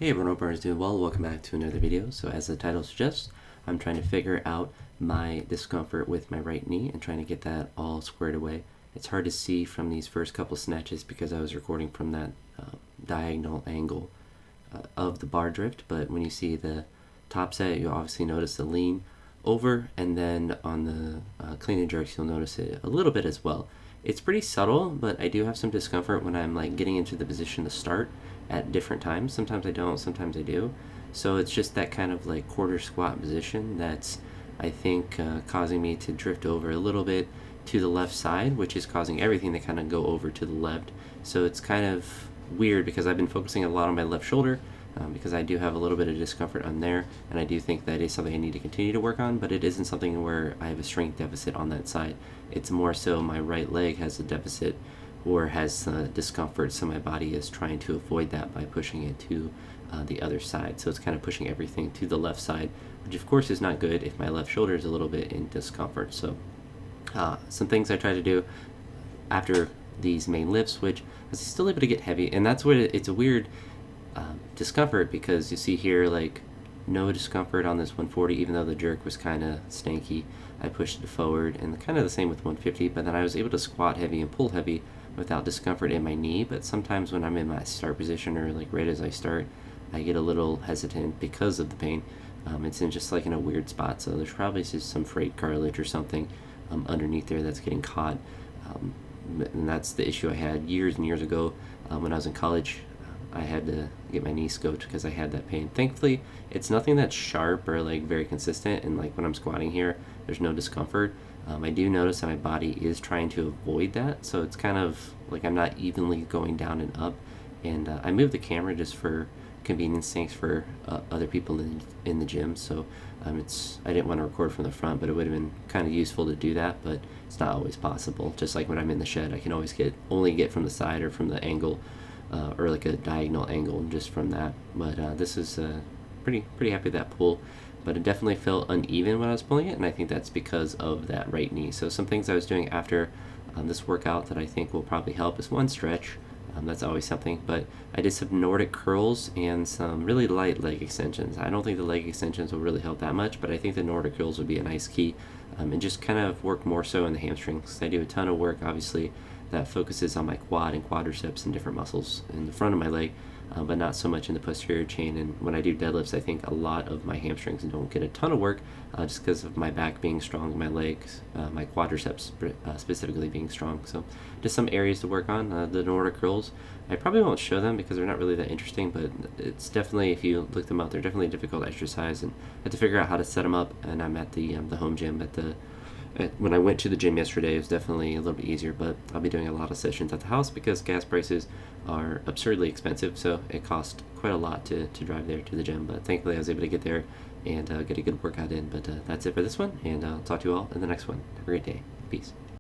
Hey everyone, hope everyone's doing well. Welcome back to another video. So as the title suggests, I'm trying to figure out my discomfort with my right knee and trying to get that all squared away. It's hard to see from these first couple snatches because I was recording from that diagonal angle of the bar drift, but when you see the top set, you'll obviously notice the lean over, and then on the clean and jerks, you'll notice it a little bit as well. It's pretty subtle, but I do have some discomfort when I'm like getting into the position to start at different times. Sometimes I don't, sometimes I do. So it's just that kind of like quarter squat position that's, I think, causing me to drift over a little bit to the left side, which is causing everything to kind of go over to the left. So it's kind of weird because I've been focusing a lot on my left shoulder because I do have a little bit of discomfort on there, and I do think that is something I need to continue to work on, but it isn't something where I have a strength deficit on that side. It's more so my right leg has a deficit or has discomfort, so my body is trying to avoid that by pushing it to the other side. So it's kind of pushing everything to the left side, which of course is not good if my left shoulder is a little bit in discomfort. So some things I try to do after these main lifts, which I was still able to get heavy, and that's what it's a weird discomfort because you see here like no discomfort on this 140, even though the jerk was kind of stanky. I pushed it forward, and kind of the same with 150, but then I was able to squat heavy and pull heavy without discomfort in my knee. But sometimes when I'm in my start position or like right as I start, I get a little hesitant because of the pain. It's in just like in a weird spot, so there's probably just some frayed cartilage or something underneath there that's getting caught. And that's the issue I had years and years ago when I was in college. I had to get my knee scoped because I had that pain. Thankfully, it's nothing that's sharp or like very consistent, and like when I'm squatting here, there's no discomfort. I do notice that my body is trying to avoid that, so it's kind of like I'm not evenly going down and up. And I moved the camera just for convenience sakes for other people in the gym, so I didn't want to record from the front, but it would have been kind of useful to do that, but it's not always possible. Just like when I'm in the shed, I can always only get from the side or from the angle, or like a diagonal angle just from that. But this is pretty happy with that pull, but it definitely felt uneven when I was pulling it, and I think that's because of that right knee. So some things I was doing after this workout that I think will probably help is one, stretch. That's always something, but I did some Nordic curls and some really light leg extensions. I don't think the leg extensions will really help that much, but I think the Nordic curls would be a nice key, and just kind of work more so in the hamstrings. I do a ton of work, obviously, that focuses on my quad and quadriceps and different muscles in the front of my leg, but not so much in the posterior chain. And when I do deadlifts, I think a lot of my hamstrings don't get a ton of work just because of my back being strong, my legs, my quadriceps specifically being strong. So just some areas to work on. The Nordic curls, I probably won't show them because they're not really that interesting, but it's definitely, if you look them up, they're definitely a difficult exercise, and I had to figure out how to set them up. And I'm at the home gym when I went to the gym yesterday, it was definitely a little bit easier, but I'll be doing a lot of sessions at the house because gas prices are absurdly expensive, so it costs quite a lot to drive there to the gym. But thankfully I was able to get there and get a good workout in. But that's it for this one, and I'll talk to you all in the next one. Have a great day. Peace.